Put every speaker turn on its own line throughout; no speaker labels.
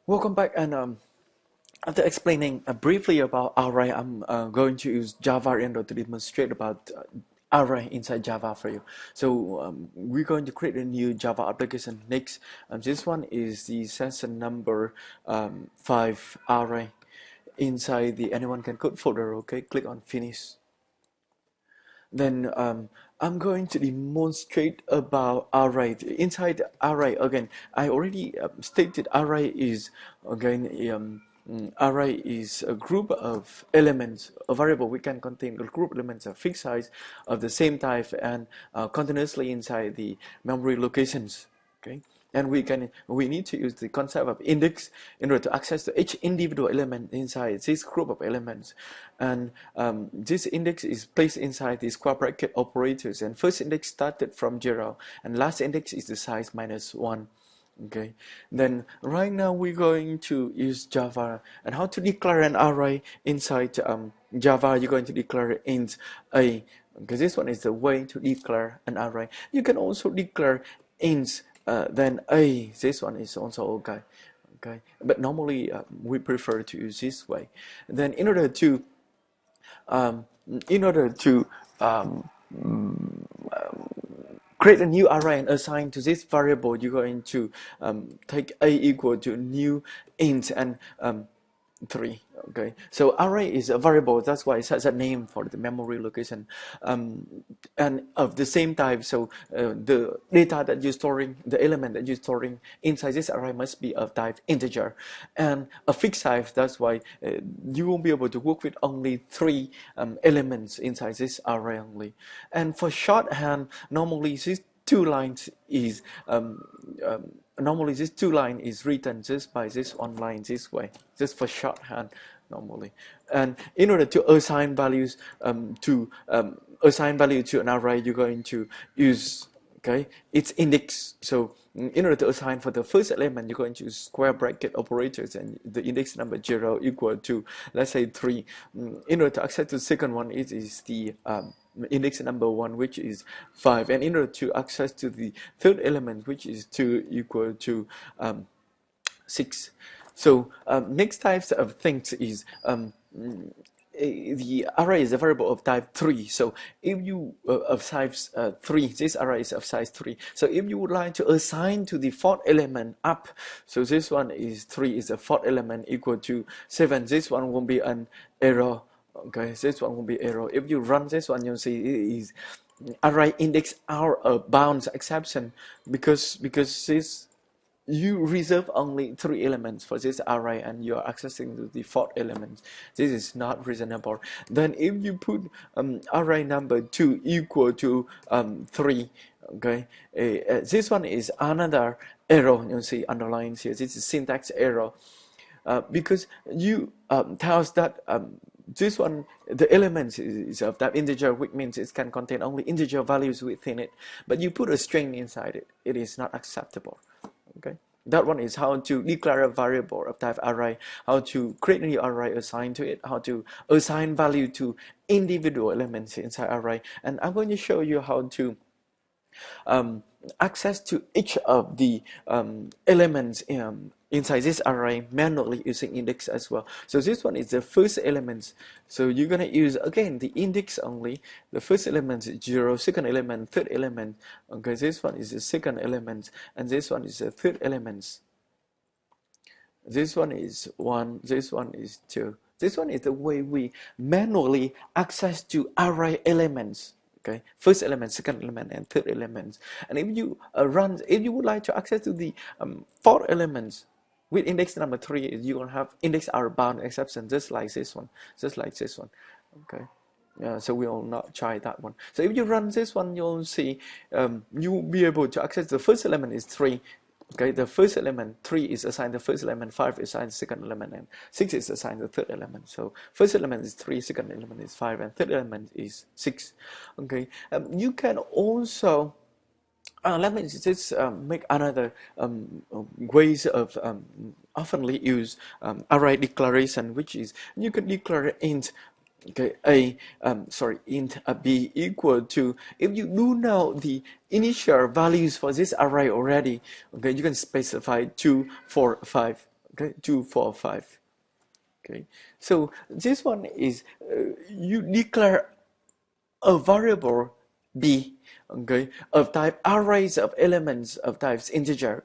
Welcome back, and after explaining briefly about array, I'm going to use Java Render to demonstrate about array inside Java for you. So we're going to create a new Java application next. This one is the session number 5 array inside the anyone can code folder. Okay, click on finish. Then I'm going to demonstrate about array. Inside array, again, I already stated array is again array is a group of elements, a variable we can contain a group of elements of fixed size of the same type and continuously inside the memory locations. Okay, and we need to use the concept of index in order to access to each individual element inside this group of elements, and this index is placed inside the square bracket operators, and first index started from 0 and last index is the size -1. Okay, then right now we're going to use Java, and how to declare an array inside Java. You're going to declare int a, because this one is the way to declare an array. You can also declare int then a. This one is also okay. Okay, but normally we prefer to use this way. Then in order to um, in order to um, create a new array and assign to this variable, you're going to take a equal to new int and 3. Okay, so array is a variable, that's why it has a name for the memory location, and of the same type. So the data that you're storing, the element that you're storing inside this array must be of type integer and a fixed type. That's why you won't be able to work with only 3 elements inside this array only. And for shorthand, normally this two lines is normally this 2 line is written just by this 1 line this way, just for shorthand normally. And in order to assign values assign value to an array, you're going to use its index. So in order to assign for the first element, you're going to use square bracket operators, and the index number 0 equal to, let's say, 3. In order to access the second one, it is the index number 1, which is 5, and in order to access to the third element, which is 2, equal to 6. So next types of things is the array is a variable of type 3. So if you of size 3, this array is of size 3. So if you would like to assign to the fourth element up, so this one is 3 is the fourth element equal to 7. This one will be an error. Okay, this one will be error. If you run this one, you'll see it is array index out of bounds exception, because this you reserve only 3 elements for this array and you're accessing the fourth element. This is not reasonable. Then if you put array number 2 equal to 3, okay, this one is another error. You see underlined here. This is syntax error, because you tells that this one, the elements is of type integer, which means it can contain only integer values within it, but you put a string inside it. It is not acceptable. Okay, that one is how to declare a variable of type array, how to create a new array, assign to it, how to assign value to individual elements inside array. And I'm going to show you how to access to each of the elements inside this array manually using index as well. So this one is the first element. So you're going to use again the index only. The first element is 0, second element, third element. Okay, this one is the second element, and this one is the third element. This one is 1, this one is 2. This one is the way we manually access to array elements. Okay, first element, second element, and third element. And if you if you would like to access to the fourth elements with index number 3, you will have index out of bound exception, just like this one, Okay, so we will not try that one. So if you run this one, you'll see you will be able to access the first element is 3. Okay, the first element 3 is assigned the first element, 5 is assigned the second element, and 6 is assigned the third element. So first element is 3, second element is 5, and third element is 6. Okay, you can also let me just make another ways of oftenly use array declaration, which is you can declare int int b equal to, if you do know the initial values for this array already, okay, you can specify 2, 4, 5. Okay, 2, 4, 5. Okay, so this one is you declare a variable b, okay, of type arrays of elements of types integer.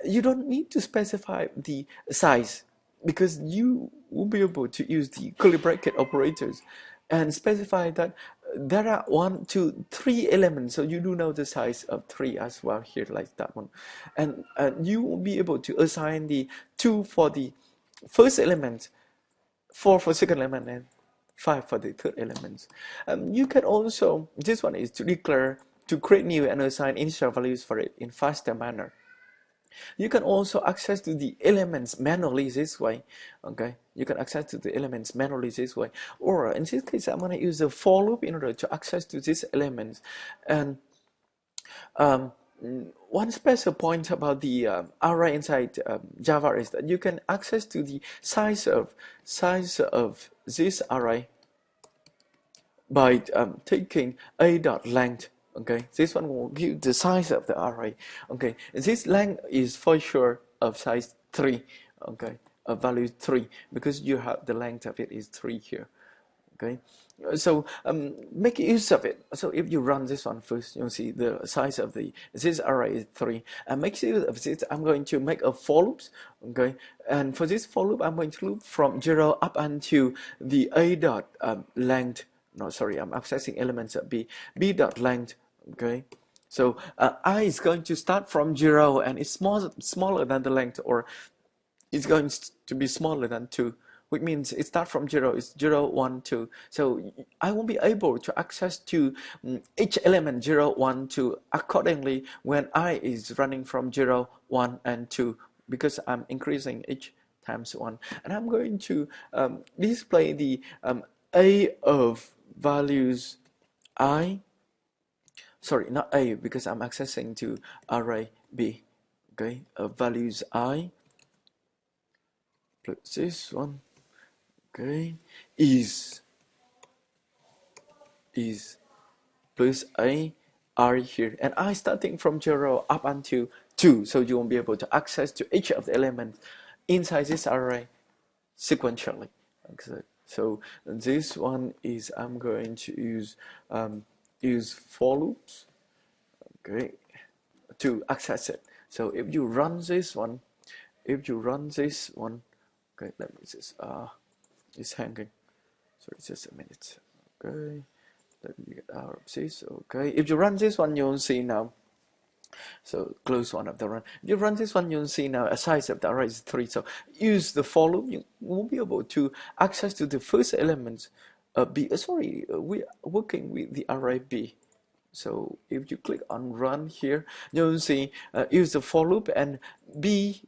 You don't need to specify the size because you will be able to use the curly bracket operators and specify that there are 1, 2, 3 elements. So you do know the size of 3 as well here, like that one. And you will be able to assign the 2 for the first element, 4 for second element, and 5 for the third element. You can also, this one is to declare, to create new and assign initial values for it in faster manner. You can also access to the elements manually this way. Okay, you can access to the elements manually this way, or in this case I'm going to use a for loop in order to access to these elements. And one special point about the array inside Java is that you can access to the size of this array by taking a dot length. Okay, this one will give the size of the array. Okay, this length is for sure of size 3. Okay, of value 3 because you have the length of it is 3 here. Okay, so make use of it. So if you run this one first, you'll see the size of this array is 3. And make use of this. I'm going to make a for loop. Okay, and for this for loop, I'm going to loop from 0 up until the a dot length. No, sorry, I'm accessing elements of b dot length. Okay, so I is going to start from 0 and it's smaller than the length, or it's going to be smaller than 2, which means it starts from 0. It's 0, 1, 2. So I will be able to access to each element 0, 1, 2 accordingly when I is running from 0, 1, and 2, because I'm increasing each times 1. And I'm going to display the a of values I, sorry, not a, because I'm accessing to array b. Okay, of values I plus this one, okay, is plus a r here, and I starting from 0 up until 2, so you won't be able to access to each of the elements inside this array sequentially. Okay, so this one is I'm going to use for loops, okay, to access it. So if you run this one, okay, let me just it's hanging, so it's just a minute. Okay, let me get out of this. Okay, if you run this one, you'll see now. So close one of the run. If you run this one, you'll see now a size of the array is 3. So use the for loop. You won't be able to access to the first element. B. We're working with the array B. So if you click on run here, you'll see use the for loop, and B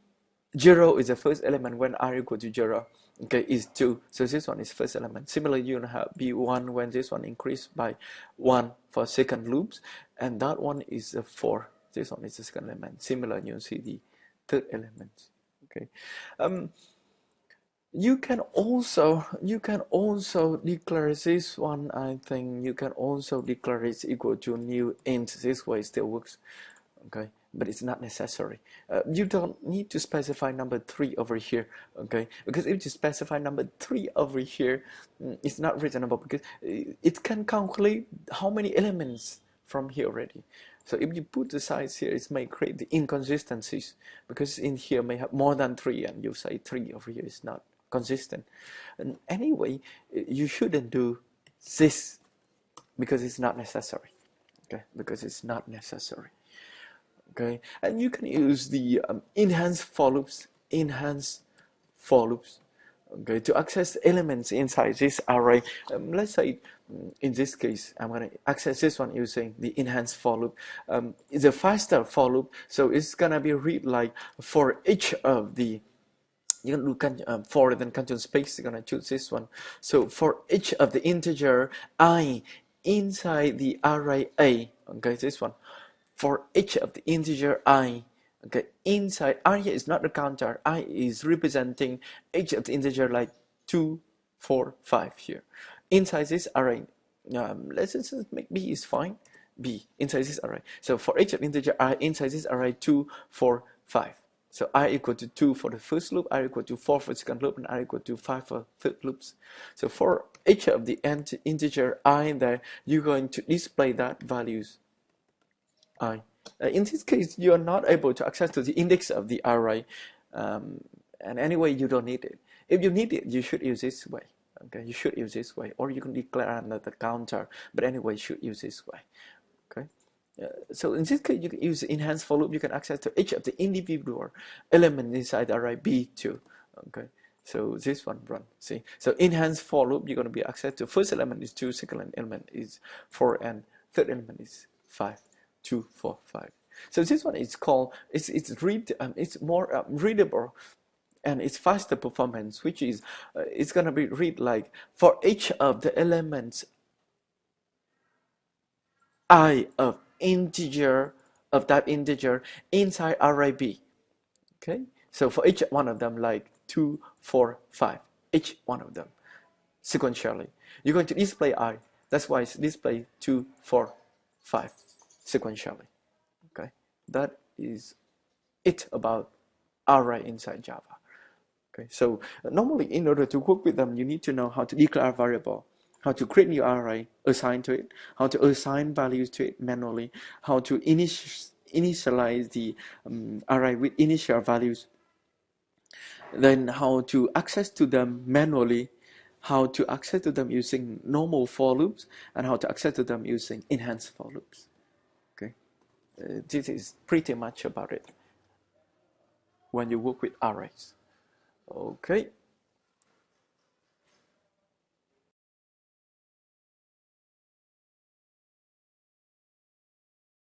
0 is the first element when r equal to 0. Okay, is 2. So this one is first element. Similarly, you have B1 when this one increased by 1 for second loops, and that one is a 4. This one is the second element. Similar, you see the third element. Okay. You can also declare this one. I think you can also declare it's equal to new int. This way still works. Okay, but it's not necessary. You don't need to specify number 3 over here. Okay, because if you specify number 3 over here, it's not reasonable because it can calculate how many elements from here already. So if you put the size here, it may create the inconsistencies because in here may have more than 3 and you say 3 over here is not consistent. And anyway, you shouldn't do this because it's not necessary. Okay, because it's not necessary. Okay, and you can use the enhanced for loops, okay, to access elements inside this array. Let's say in this case, I'm going to access this one using the enhanced for loop. It's a faster for loop, so it's going to be read like for each of the, you can do for then control space, you're going to choose this one. So for each of the integer I inside the array A, okay, this one. For each of the integer I, okay, inside I here is not the counter. I is representing each of the integer like 2, 4, 5 here. Inside this array, let's just make B is fine. B inside this array. So for each of integer I inside this array 2, 4, 5. So I equal to 2 for the first loop, I equal to 4 for the second loop, and I equal to 5 for third loops. So for each of the integer I there, you're going to display that values I. In this case, you are not able to access to the index of the array, and anyway, you don't need it. If you need it, you should use this way. Okay, you should use this way, or you can declare another counter. But anyway, you should use this way. Okay. So in this case, you can use the enhanced for loop. You can access to each of the individual element inside the array B2. Okay. So this one run. See. So enhanced for loop, you're going to be access to first element is 2, second element is 4, and third element is 5. 2, 4, 5. So this one is called it's more readable, and it's faster performance, which is it's gonna be read like for each of the elements I of integer of type integer inside array B. Okay, so for each one of them, like 2, 4, 5, each one of them sequentially, you're going to display I. That's why it's display 2, 4, 5 sequentially. Okay, that is it about array inside Java. Okay, so normally in order to work with them, you need to know how to declare a variable, how to create new array, assign to it, how to assign values to it manually, how to initialize the array with initial values, then how to access to them manually, how to access to them using normal for loops, and how to access to them using enhanced for loops. Okay, this is pretty much about it when you work with arrays. Okay.